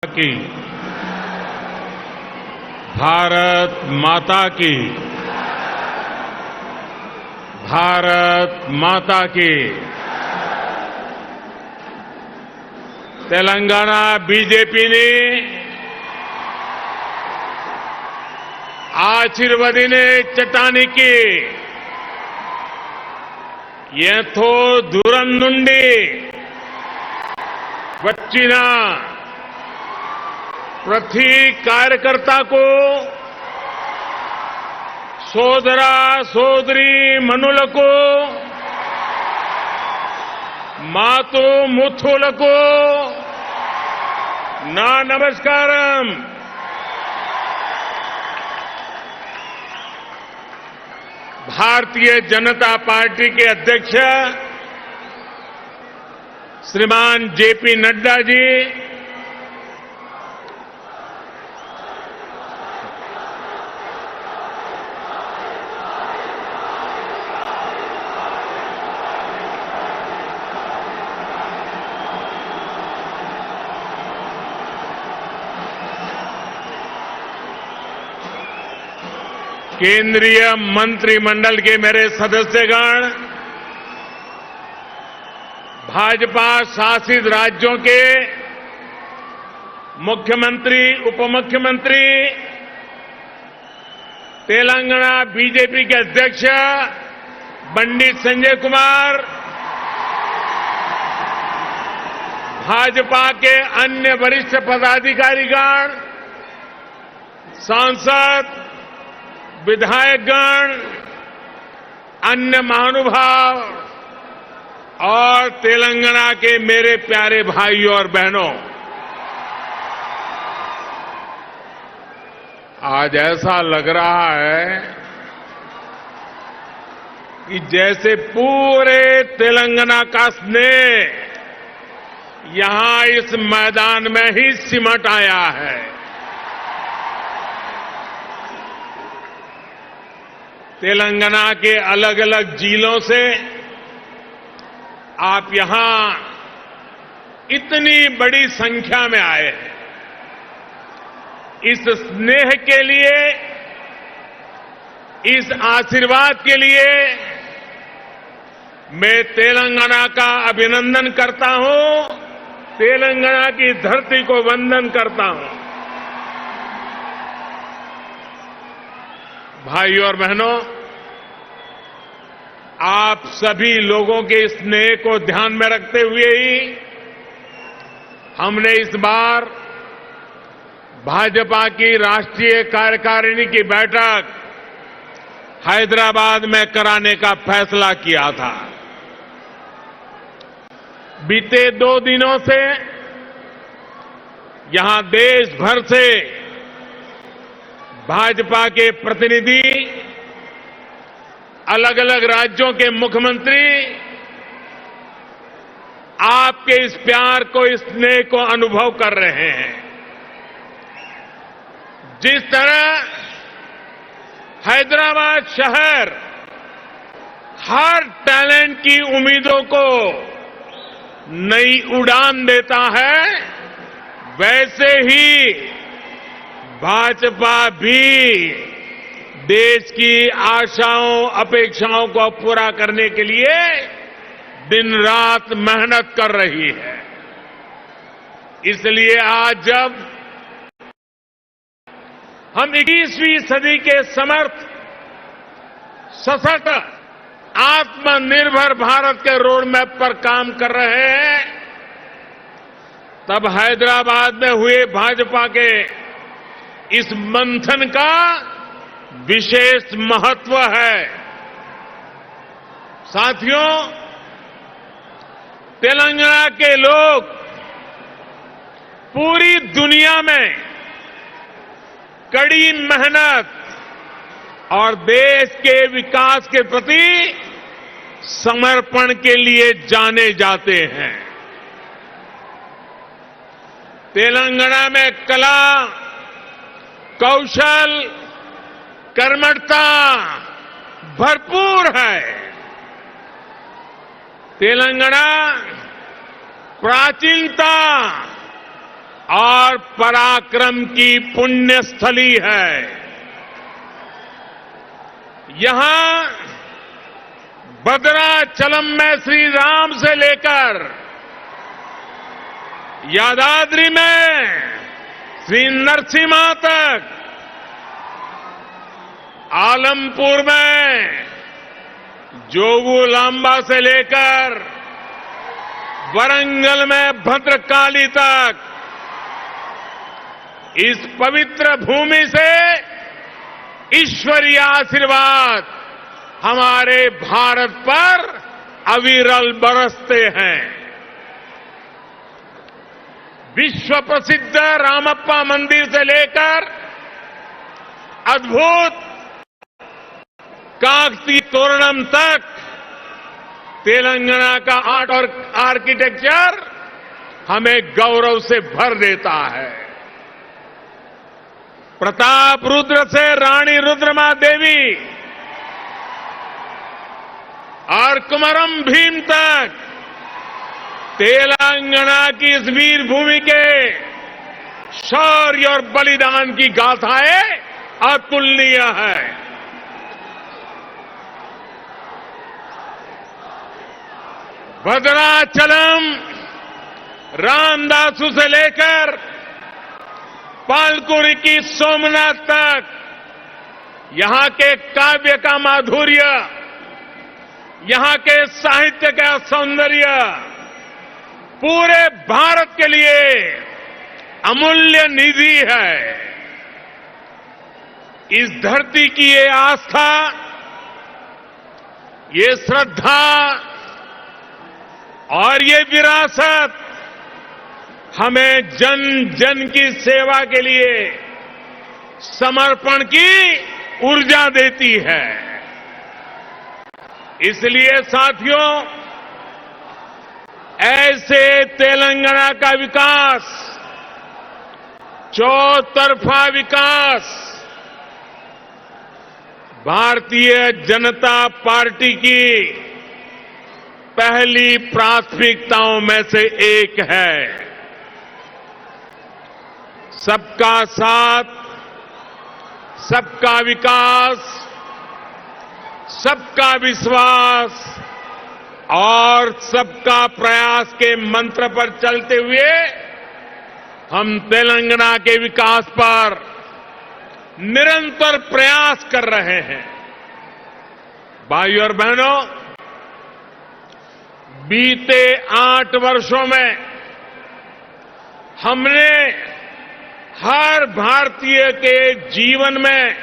की भारत माता की भारत माता की तेलंगाना बीजेपी ने ఆశీర్వదినే చట్టానికి ఎంతో దూరం నుండి వచ్చిన ప్రతి కార్యకర్తకు సోదర సోదరి మనులకు మాతు ముత్తులకు నా నమస్కారం। भारतीय जनता पार्टी के अध्यक्ष श्रीमान जेपी नड्डा जी, केंद्रीय मंत्रिमंडल के मेरे सदस्यगण, भाजपा शासित राज्यों के मुख्यमंत्री, उपमुख्यमंत्री, तेलंगाना बीजेपी के अध्यक्ष पंडित संजय कुमार, भाजपा के अन्य वरिष्ठ पदाधिकारीगण, सांसद, विधायकगण, अन्य महानुभाव और तेलंगाना के मेरे प्यारे भाइयों और बहनों, आज ऐसा लग रहा है कि जैसे पूरे तेलंगाना का स्नेह यहां इस मैदान में ही सिमट आया है। तेलंगाना के अलग अलग जिलों से आप यहां इतनी बड़ी संख्या में आए हैं। इस स्नेह के लिए, इस आशीर्वाद के लिए मैं तेलंगाना का अभिनंदन करता हूं, तेलंगाना की धरती को वंदन करता हूं। भाइयों और बहनों, आप सभी लोगों के स्नेह को ध्यान में रखते हुए ही हमने इस बार भाजपा की राष्ट्रीय कार्यकारिणी की बैठक हैदराबाद में कराने का फैसला किया था। बीते 2 दिनों से यहां देश भर से भाजपा के प्रतिनिधि, अलग अलग राज्यों के मुख्यमंत्री आपके इस प्यार को, इस स्नेह को अनुभव कर रहे हैं। जिस तरह हैदराबाद शहर हर टैलेंट की उम्मीदों को नई उड़ान देता है, वैसे ही भाजपा भी देश की आशाओं, अपेक्षाओं को पूरा करने के लिए दिन रात मेहनत कर रही है। इसलिए आज जब हम 21वीं सदी के समर्थ, सशक्त, आत्मनिर्भर भारत के रोड मैप पर काम कर रहे हैं, तब हैदराबाद में हुए भाजपा के इस मंथन का विशेष महत्व है। साथियों, तेलंगाना के लोग पूरी दुनिया में कड़ी मेहनत और देश के विकास के प्रति समर्पण के लिए जाने जाते हैं। तेलंगाना में कला, कौशल, कर्मठता भरपूर है। तेलंगाना प्राचीनता और पराक्रम की पुण्य स्थली है। यहां भद्राचलम में श्री राम से लेकर यादाद्री में श्री नरसिम्हा तक, आलमपुर में जोगुलांबा से लेकर वरंगल में भद्रकाली तक इस पवित्र भूमि से ईश्वरीय आशीर्वाद हमारे भारत पर अविरल बरसते हैं। विश्व प्रसिद्ध रामप्पा मंदिर से लेकर अद्भुत काकतीय तोरणम तक तेलंगाना का आर्ट और आर्किटेक्चर हमें गौरव से भर देता है। प्रताप रुद्र से रानी रुद्रमा देवी और कुमरम भीम तक तेलंगाना की इस वीर भूमि के शौर्य और बलिदान की गाथाएं अतुलनीय है। भद्राचलम रामदासु से लेकर पालकुरी की सोमनाथ तक यहां के काव्य का माधुर्य, यहां के साहित्य का सौंदर्य पूरे भारत के लिए अमूल्य निधि है। इस धरती की ये आस्था, ये श्रद्धा और ये विरासत हमें जन जन की सेवा के लिए समर्पण की ऊर्जा देती है। इसलिए साथियों, ऐसे तेलंगाना का विकास, चौतरफा विकास भारतीय जनता पार्टी की पहली प्राथमिकताओं में से एक है। सबका साथ, सबका विकास, सबका विश्वास और सबका प्रयास के मंत्र पर चलते हुए हम तेलंगाना के विकास पर निरंतर प्रयास कर रहे हैं। भाइयों और बहनों, बीते 8 वर्षों में हमने हर भारतीय के जीवन में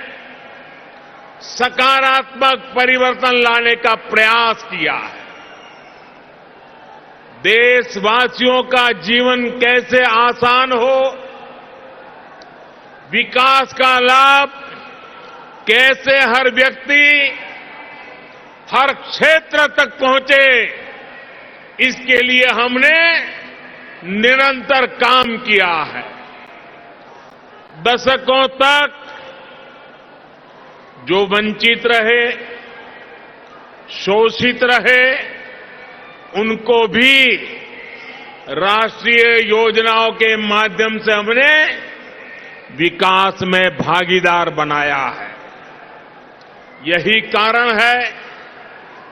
सकारात्मक परिवर्तन लाने का प्रयास किया है। देशवासियों का जीवन कैसे आसान हो, विकास का लाभ कैसे हर व्यक्ति, हर क्षेत्र तक पहुंचे, इसके लिए हमने निरंतर काम किया है। दशकों तक जो वंचित रहे, शोषित रहे, उनको भी राष्ट्रीय योजनाओं के माध्यम से हमने विकास में भागीदार बनाया है। यही कारण है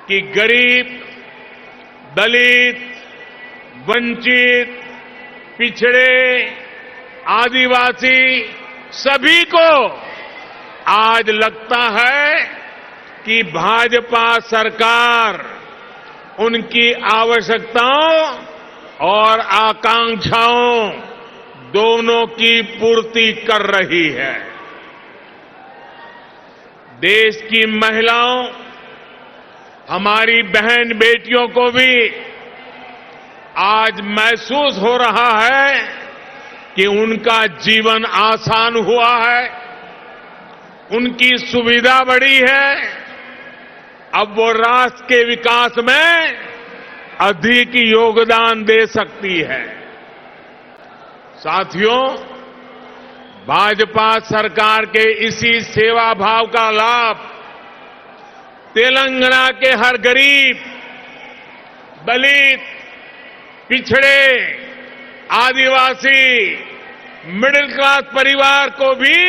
कि गरीब, दलित, वंचित, पिछड़े, आदिवासी सभी को आज लगता है कि भाजपा सरकार उनकी आवश्यकताओं और आकांक्षाओं दोनों की पूर्ति कर रही है। देश की महिलाओं, हमारी बहन बेटियों को भी आज महसूस हो रहा है कि उनका जीवन आसान हुआ है, उनकी सुविधा बढ़ी है। अब वो राष्ट्र के विकास में अधिक योगदान दे सकती है। साथियों, भाजपा सरकार के इसी सेवा भाव का लाभ तेलंगाना के हर गरीब, दलित, पिछड़े, आदिवासी, मिडिल क्लास परिवार को भी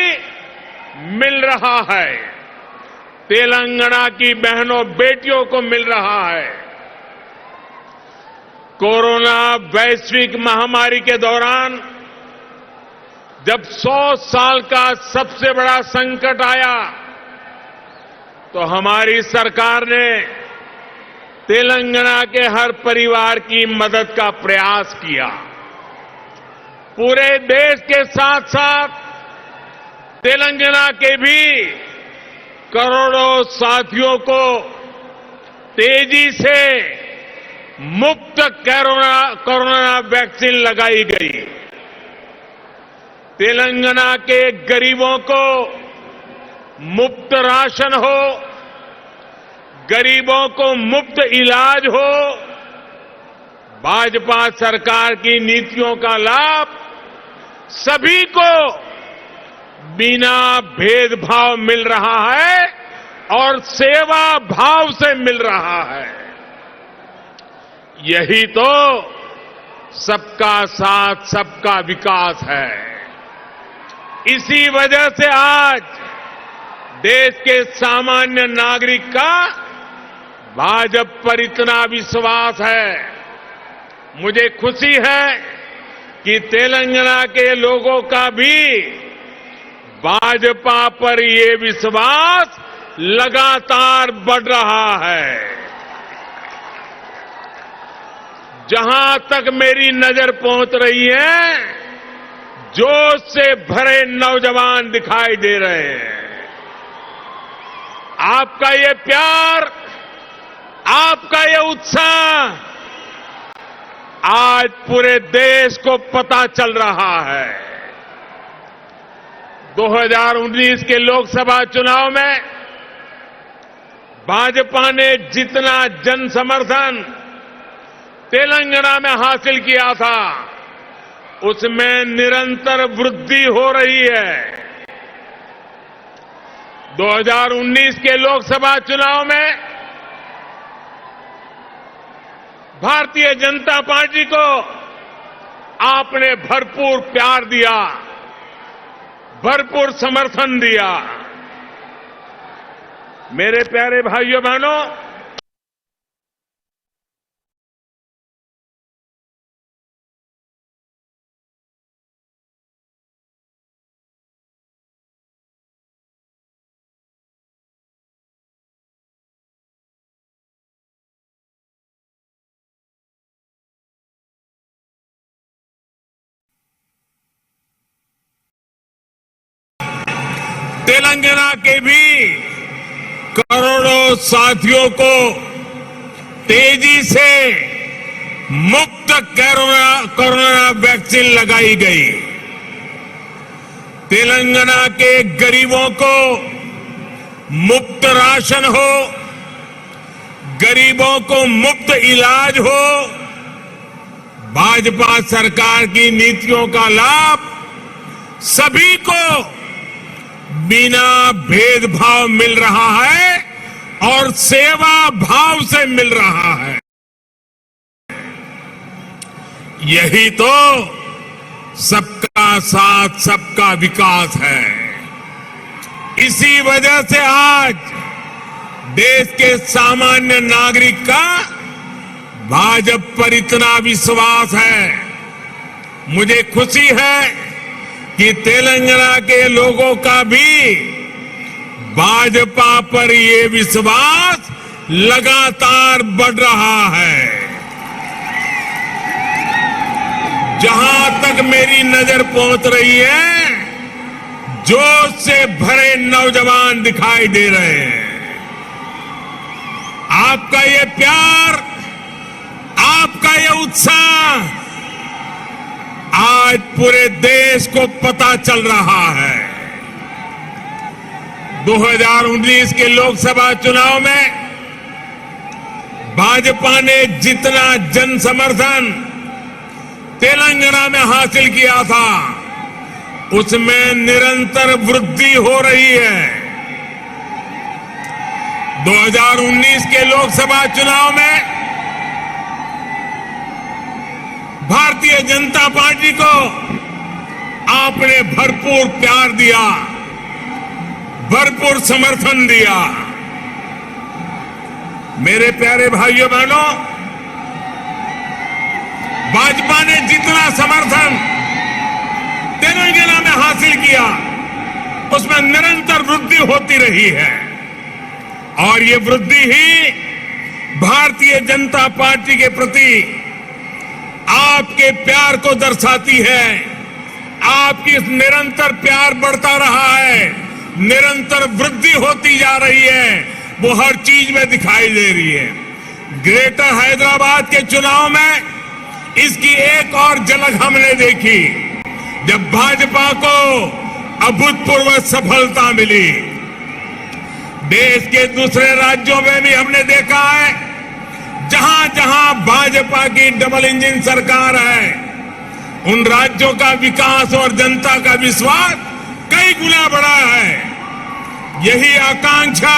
मिल रहा है, तेलंगाना की बहनों बेटियों को मिल रहा है। कोरोना वैश्विक महामारी के दौरान जब 100 साल का सबसे बड़ा संकट आया तो हमारी सरकार ने तेलंगाना के हर परिवार की मदद का प्रयास किया। पूरे देश के साथ साथ तेलंगाना के भी करोड़ों साथियों को तेजी से मुफ्त कोरोना वैक्सीन लगाई गई। तेलंगाना के गरीबों को मुफ्त राशन हो, गरीबों को मुफ्त इलाज हो, भाजपा सरकार की नीतियों का लाभ सभी को बिना भेदभाव मिल रहा है और सेवा भाव से मिल रहा है। यही तो सबका साथ सबका विकास है। इसी वजह से आज देश के सामान्य नागरिक का भाजपा पर इतना विश्वास है। मुझे खुशी है कि तेलंगाना के लोगों का भी भाजपा पर ये विश्वास लगातार बढ़ रहा है। जहां तक मेरी नजर पहुंच रही है, जोश से भरे नौजवान दिखाई दे रहे हैं। आपका ये प्यार, आपका ये उत्साह आज पूरे देश को पता चल रहा है। 2019 के लोकसभा चुनाव में भाजपा ने जितना जन समर्थन तेलंगाना में हासिल किया था, उसमें निरंतर वृद्धि हो रही है। 2019 के लोकसभा चुनाव में भारतीय जनता पार्टी को आपने भरपूर प्यार दिया, भरपूर समर्थन दिया। मेरे प्यारे भाइयों बहनों, तेलंगाना के भी करोड़ों साथियों को तेजी से मुफ्त कोरोना वैक्सीन लगाई गई। तेलंगाना के गरीबों को मुफ्त राशन हो, गरीबों को मुफ्त इलाज हो, भाजपा सरकार की नीतियों का लाभ सभी को बिना भेदभाव मिल रहा है और सेवा भाव से मिल रहा है। यही तो सबका साथ सबका विकास है। इसी वजह से आज देश के सामान्य नागरिक का भाजपा पर इतना विश्वास है। मुझे खुशी है कि तेलंगाना के लोगों का भी भाजपा पर ये विश्वास लगातार बढ़ रहा है। जहां तक मेरी नजर पहुंच रही है, जोश से भरे नौजवान दिखाई दे रहे हैं। आपका ये प्यार, आपका ये उत्साह आज पूरे देश को पता चल रहा है। 2019 के लोकसभा चुनाव में भाजपा ने जितना जन समर्थन तेलंगाना में हासिल किया था, उसमें निरंतर वृद्धि हो रही है। 2019 के लोकसभा चुनाव में भारतीय जनता पार्टी को आपने भरपूर प्यार दिया, भरपूर समर्थन दिया। मेरे प्यारे भाइयों बहनों, भाजपा ने जितना समर्थन तेलंगाना में हासिल किया, उसमें निरंतर वृद्धि होती रही है। और ये वृद्धि ही भारतीय जनता पार्टी के प्रति आपके प्यार को दर्शाती है। आपकी इस निरंतर प्यार बढ़ता रहा है, निरंतर वृद्धि होती जा रही है, वो हर चीज में दिखाई दे रही है। ग्रेटर हैदराबाद के चुनाव में इसकी एक और झलक हमने देखी, जब भाजपा को अभूतपूर्व सफलता मिली। देश के दूसरे राज्यों में भी हमने देखा है, जहां जहां भाजपा की डबल इंजन सरकार है, उन राज्यों का विकास और जनता का विश्वास कई गुना बढ़ा है। यही आकांक्षा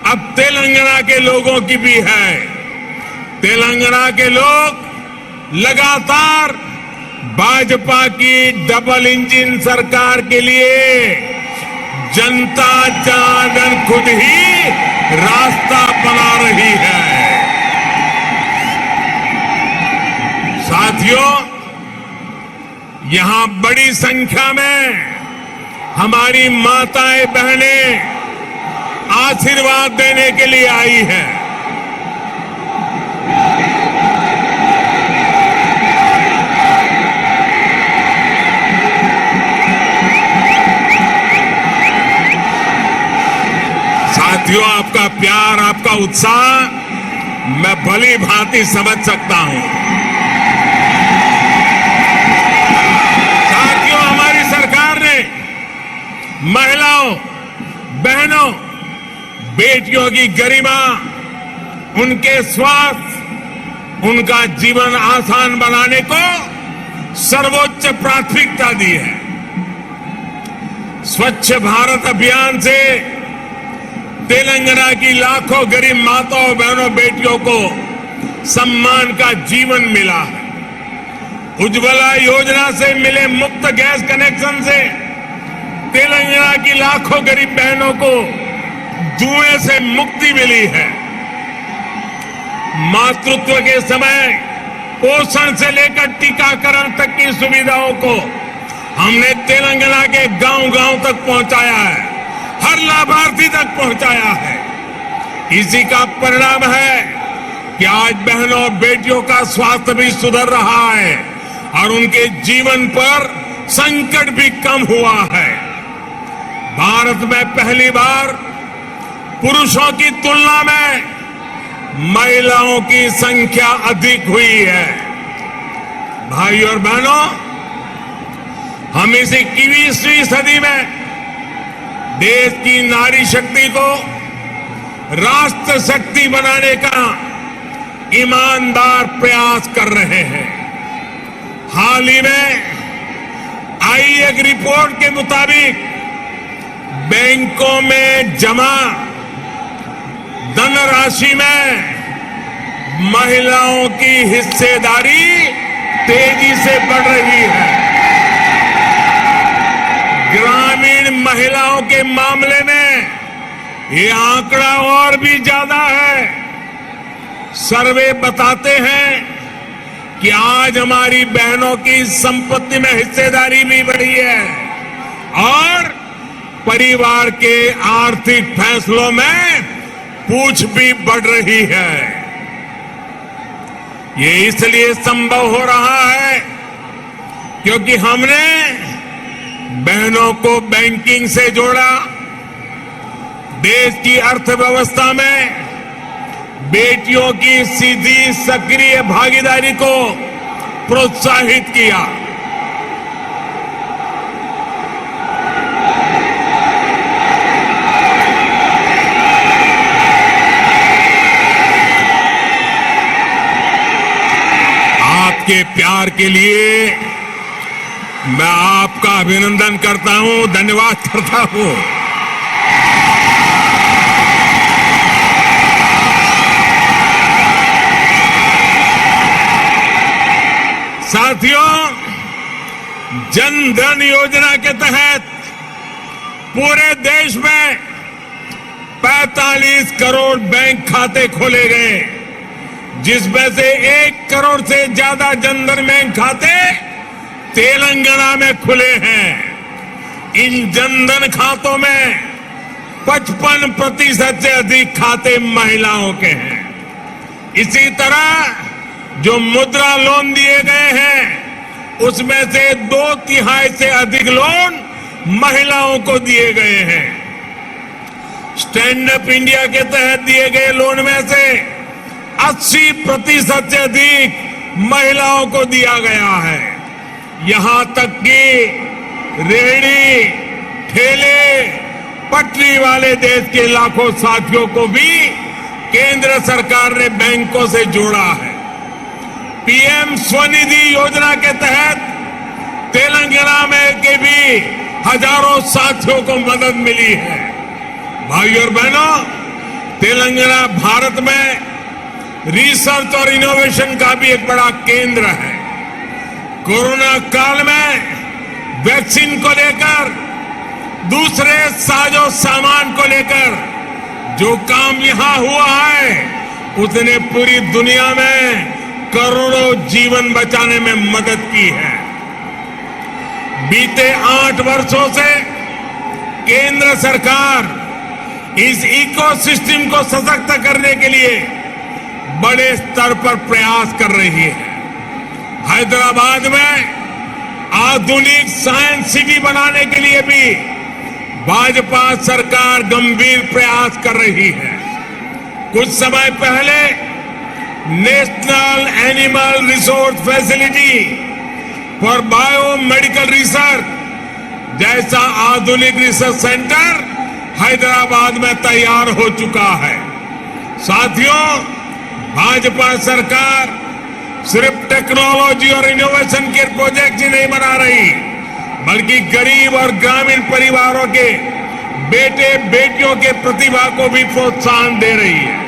अब तेलंगाना के लोगों की भी है। तेलंगाना के लोग लगातार भाजपा की डबल इंजन सरकार के लिए जनता जनार्दन खुद ही रास्ता बना रही है। साथियों, यहां बड़ी संख्या में हमारी माताएं बहनें आशीर्वाद देने के लिए आई हैं। साथियों, आपका प्यार, आपका उत्साह मैं भली भांति समझ सकता हूं। साथियों, हमारी सरकार ने महिलाओं, बहनों, बेटियों की गरिमा, उनके स्वास्थ्य, उनका जीवन आसान बनाने को सर्वोच्च प्राथमिकता दी है। स्वच्छ भारत अभियान से तेलंगाना की लाखों गरीब माताओं, बहनों, बेटियों को सम्मान का जीवन मिला है। उज्ज्वला योजना से मिले मुफ्त गैस कनेक्शन से तेलंगाना की लाखों गरीब बहनों को जुए से मुक्ति मिली है। मातृत्व के समय पोषण से लेकर टीकाकरण तक की सुविधाओं को हमने तेलंगाना के गांव-गांव तक पहुंचाया है, हर लाभार्थी तक पहुंचाया है। इसी का परिणाम है कि आज बहनों, बेटियों का स्वास्थ्य भी सुधर रहा है और उनके जीवन पर संकट भी कम हुआ है। भारत में पहली बार पुरुषों की तुलना में महिलाओं की संख्या अधिक हुई है। भाइयों और बहनों, हम इस 21वीं सदी में देश की नारी शक्ति को राष्ट्र शक्ति बनाने का ईमानदार प्रयास कर रहे हैं। हाल ही में आई एक रिपोर्ट के मुताबिक बैंकों में जमा धनराशि में महिलाओं की हिस्सेदारी तेजी से बढ़ रही है। ग्रामीण महिलाओं के मामले में ये आंकड़ा और भी ज्यादा है। सर्वे बताते हैं कि आज हमारी बहनों की संपत्ति में हिस्सेदारी भी बढ़ी है और परिवार के आर्थिक फैसलों में पूछ भी बढ़ रही है। ये इसलिए संभव हो रहा है क्योंकि हमने बहनों को बैंकिंग से जोड़ा, देश की अर्थव्यवस्था में बेटियों की सीधी सक्रिय भागीदारी को प्रोत्साहित किया। आपके प्यार के लिए मैं आपका अभिनंदन करता हूं, धन्यवाद करता हूं। साथियों, जन धन योजना के तहत पूरे देश में 45 करोड़ बैंक खाते खोले गए, जिसमें से 1 करोड़ से ज्यादा जनधन बैंक खाते तेलंगाना में खुले हैं। इन जनधन खातों में 55% से अधिक खाते महिलाओं के हैं। इसी तरह जो मुद्रा लोन दिए गए हैं, उसमें से 2/3 से अधिक लोन महिलाओं को दिए गए हैं। स्टैंड अप इंडिया के तहत दिए गए लोन में से 80% से अधिक महिलाओं को दिया गया है। यहां तक कि रेहड़ी, ठेले, पटरी वाले देश के लाखों साथियों को भी केंद्र सरकार ने बैंकों से जोड़ा है। पीएम स्वनिधि योजना के तहत तेलंगाना में के भी हजारों साथियों को मदद मिली है। भाइयों और बहनों, तेलंगाना भारत में रिसर्च और इनोवेशन का भी एक बड़ा केंद्र है। कोरोना काल में वैक्सीन को लेकर, दूसरे साजो सामान को लेकर जो काम यहां हुआ है, उसने पूरी दुनिया में करोड़ों जीवन बचाने में मदद की है। बीते 8 वर्षों से केंद्र सरकार इस इकोसिस्टम को सशक्त करने के लिए बड़े स्तर पर प्रयास कर रही है। हैदराबाद में आधुनिक साइंस सिटी बनाने के लिए भी भाजपा सरकार गंभीर प्रयास कर रही है। कुछ समय पहले national animal resource facility for biomedical research जैसा आधुनिक रिसर्च सेंटर हैदराबाद में तैयार हो चुका है। साथियों, भाजपा सरकार सिर्फ टेक्नोलॉजी और इनोवेशन के प्रोजेक्ट ही नहीं बना रही, बल्कि गरीब और ग्रामीण परिवारों के बेटे बेटियों के प्रतिभा को भी प्रोत्साहन दे रही है।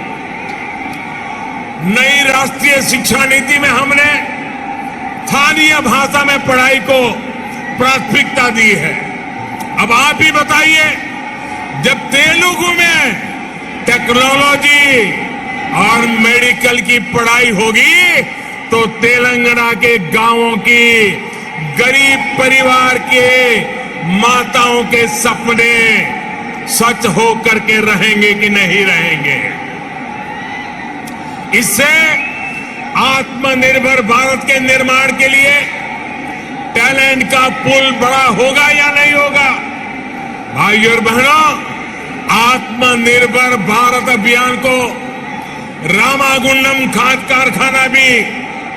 नई राष्ट्रीय शिक्षा नीति में हमने स्थानीय भाषा में पढ़ाई को प्राथमिकता दी है। अब आप ही बताइए, जब तेलुगु में टेक्नोलॉजी और मेडिकल की पढ़ाई होगी, तो तेलंगाना के गांवों की गरीब परिवार के माताओं के सपने सच हो करके रहेंगे कि नहीं रहेंगे। इससे आत्मनिर्भर भारत के निर्माण के लिए टैलेंट का पूल बड़ा होगा या नहीं होगा? भाइयों और बहनों, आत्मनिर्भर भारत अभियान को रामागुंडम खाद कारखाना भी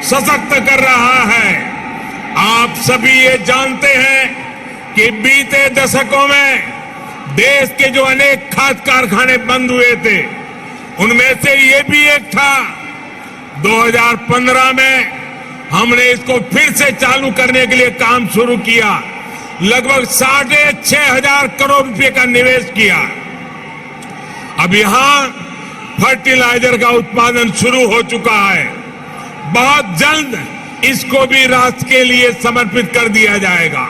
सशक्त कर रहा है। आप सभी ये जानते हैं कि बीते दशकों में देश के जो अनेक खाद कारखाने बंद हुए थे, उनमें से ये भी एक था। 2015 में हमने इसको फिर से चालू करने के लिए काम शुरू किया। लगभग 6,500 करोड़ रुपए का निवेश किया। अब यहां फर्टिलाइजर का उत्पादन शुरू हो चुका है। बहुत जल्द इसको भी राष्ट्र के लिए समर्पित कर दिया जाएगा।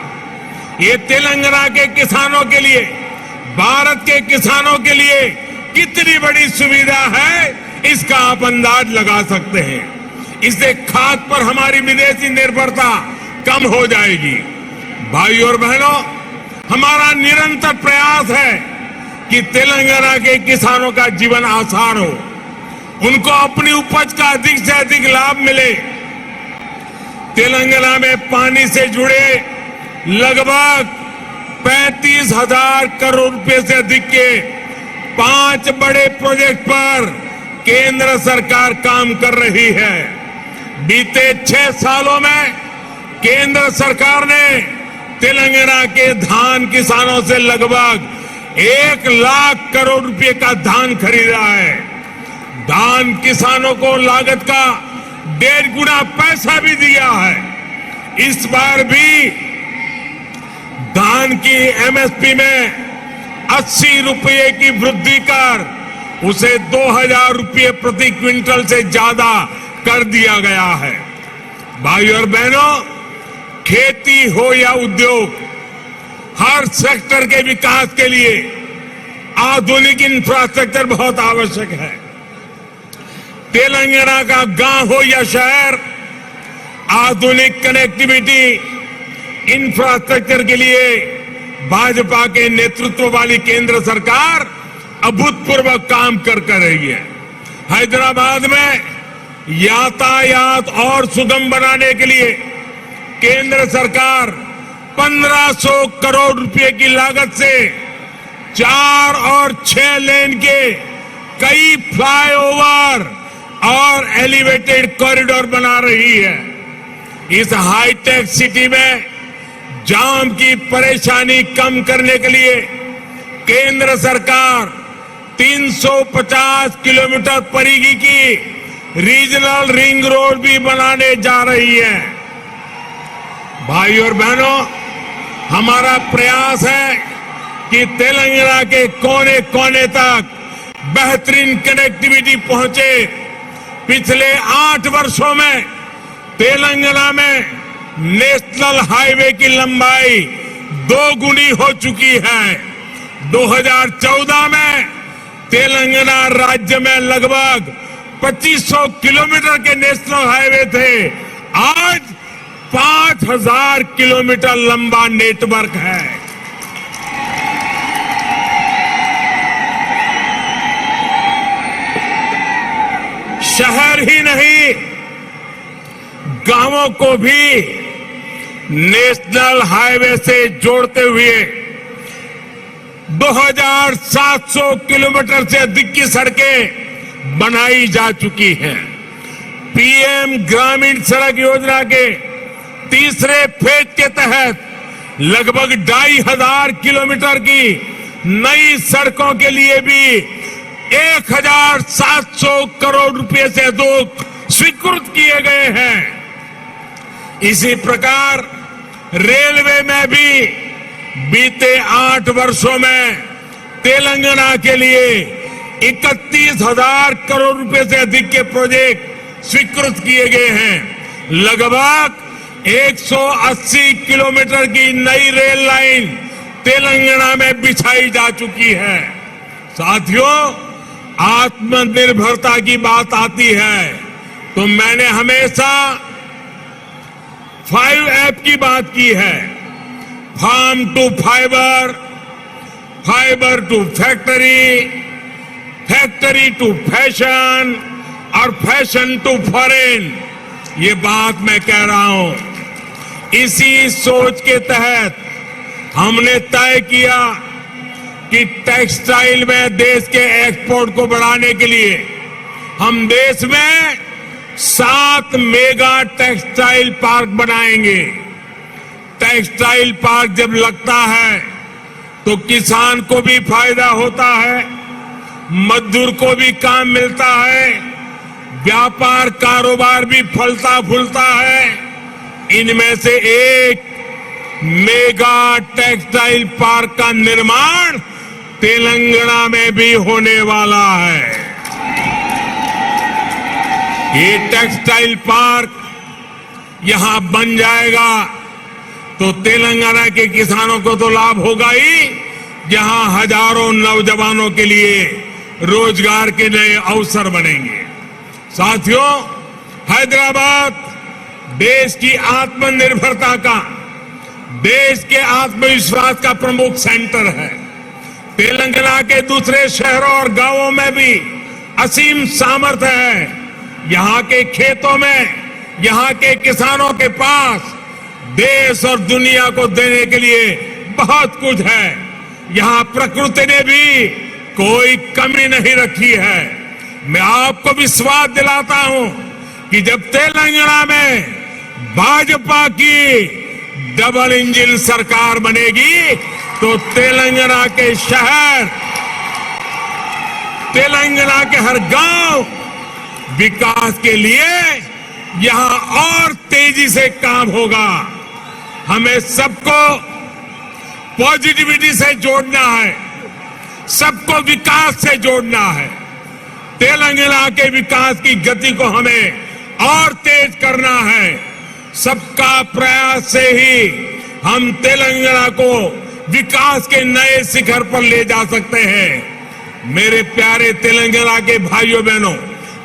ये तेलंगाना के किसानों के लिए, भारत के किसानों के लिए कितनी बड़ी सुविधा है, इसका आप अंदाज लगा सकते हैं। इससे खाद पर हमारी विदेशी निर्भरता कम हो जाएगी। भाइयों और बहनों, हमारा निरंतर प्रयास है कि तेलंगाना के किसानों का जीवन आसान हो, उनको अपनी उपज का अधिक से अधिक लाभ मिले। तेलंगाना में पानी से जुड़े लगभग 35,000 करोड़ रुपए से अधिक के 5 बड़े प्रोजेक्ट पर केंद्र सरकार काम कर रही है। बीते 6 सालों में केंद्र सरकार ने तेलंगाना के धान किसानों से लगभग 1 लाख करोड़ रुपए का धान खरीदा है। धान किसानों को लागत का 1.5 गुना पैसा भी दिया है। इस बार भी धान की एमएसपी में 80 रुपये की वृद्धि कर उसे 2,000 रुपये प्रति क्विंटल से ज्यादा कर दिया गया है। भाइयों और बहनों, खेती हो या उद्योग, हर सेक्टर के विकास के लिए आधुनिक इंफ्रास्ट्रक्चर बहुत आवश्यक है। तेलंगाना का गांव हो या शहर, आधुनिक कनेक्टिविटी इंफ्रास्ट्रक्चर के लिए भाजपा के नेतृत्व वाली केंद्र सरकार अभूतपूर्व काम कर रही है। हैदराबाद में यातायात और सुगम बनाने के लिए केंद्र सरकार 1500 करोड़ रुपए की लागत से 4 और 6 लेन के कई फ्लाईओवर और एलिवेटेड कॉरिडोर बना रही है। इस हाईटेक सिटी में जाम की परेशानी कम करने के लिए केंद्र सरकार 350 किलोमीटर परिधि की रीजनल रिंग रोड भी बनाने जा रही है। भाई और बहनों, हमारा प्रयास है कि तेलंगाना के कोने कोने तक बेहतरीन कनेक्टिविटी पहुंचे। पिछले 8 वर्षों में तेलंगाना में नेशनल हाईवे की लंबाई 2 गुनी हो चुकी है। 2014 में तेलंगाना राज्य में लगभग 2500 किलोमीटर के नेशनल हाईवे थे। आज 5000 किलोमीटर लंबा नेटवर्क है। शहर ही नहीं, गांवों को भी नेशनल हाईवे से जोड़ते हुए 2700 किलोमीटर से अधिक की सड़कें बनाई जा चुकी हैं। पीएम ग्रामीण सड़क योजना के तीसरे फेज के तहत लगभग 2500 किलोमीटर की नई सड़कों के लिए भी 1700 करोड़ रुपए से अधिक स्वीकृत किए गए हैं। इसी प्रकार रेलवे में भी बीते 8 वर्षों में तेलंगाना के लिए 31,000 करोड़ रुपए से अधिक के प्रोजेक्ट स्वीकृत किए गए हैं। लगभग 180 किलोमीटर की नई रेल लाइन तेलंगाना में बिछाई जा चुकी है। साथियों, आत्मनिर्भरता की बात आती है तो मैंने हमेशा 5F की बात की है। Farm to fibre, fibre to factory, factory to fashion और फैशन टू फॉरेन। ये बात मैं कह रहा हूं। इसी सोच के तहत हमने तय किया कि टेक्सटाइल में देश के एक्सपोर्ट को बढ़ाने के लिए हम देश में 7 मेगा टेक्सटाइल पार्क बनाएंगे। टेक्सटाइल पार्क जब लगता है तो किसान को भी फायदा होता है, मजदूर को भी काम मिलता है, व्यापार कारोबार भी फलता फूलता है। इनमें से एक मेगा टेक्सटाइल पार्क का निर्माण तेलंगाना में भी होने वाला है। ये टेक्सटाइल पार्क यहां बन जाएगा तो तेलंगाना के किसानों को तो लाभ होगा ही, जहां हजारों नौजवानों के लिए रोजगार के नए अवसर बनेंगे। साथियों, हैदराबाद देश की आत्मनिर्भरता का, देश के आत्मविश्वास का प्रमुख सेंटर है। तेलंगाना के दूसरे शहरों और गांवों में भी असीम सामर्थ्य है। यहां के खेतों में, यहां के किसानों के पास देश और दुनिया को देने के लिए बहुत कुछ है। यहां प्रकृति ने भी कोई कमी नहीं रखी है। मैं आपको विश्वास दिलाता हूं कि जब तेलंगाना में भाजपा की डबल इंजन सरकार बनेगी तो तेलंगाना के शहर, तेलंगाना के हर गांव विकास के लिए यहां और तेजी से काम होगा। हमें सबको पॉजिटिविटी से जोड़ना है, सबको विकास से जोड़ना है। तेलंगाना के विकास की गति को हमें और तेज करना है। सबका प्रयास से ही हम तेलंगाना को विकास के नए शिखर पर ले जा सकते हैं। मेरे प्यारे तेलंगाना के भाइयों बहनों,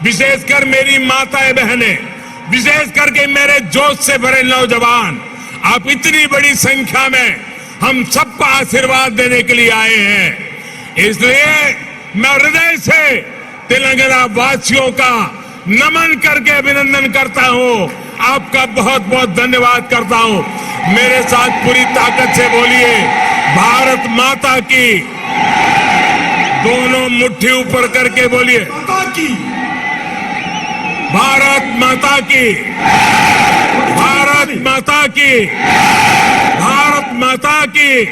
विशेषकर मेरी माताएं बहनें, विशेष करके मेरे जोश से भरे नौजवान, आप इतनी बड़ी संख्या में हम सबको आशीर्वाद देने के लिए आए हैं। इसलिए मैं हृदय से तेलंगाना वासियों का नमन करके अभिनंदन करता हूं। आपका बहुत बहुत धन्यवाद करता हूं। मेरे साथ पूरी ताकत से बोलिए, भारत माता की। दोनों मुट्ठी ऊपर करके बोलिए, माता की। भारत माता की, भारत माता की, भारत माता की।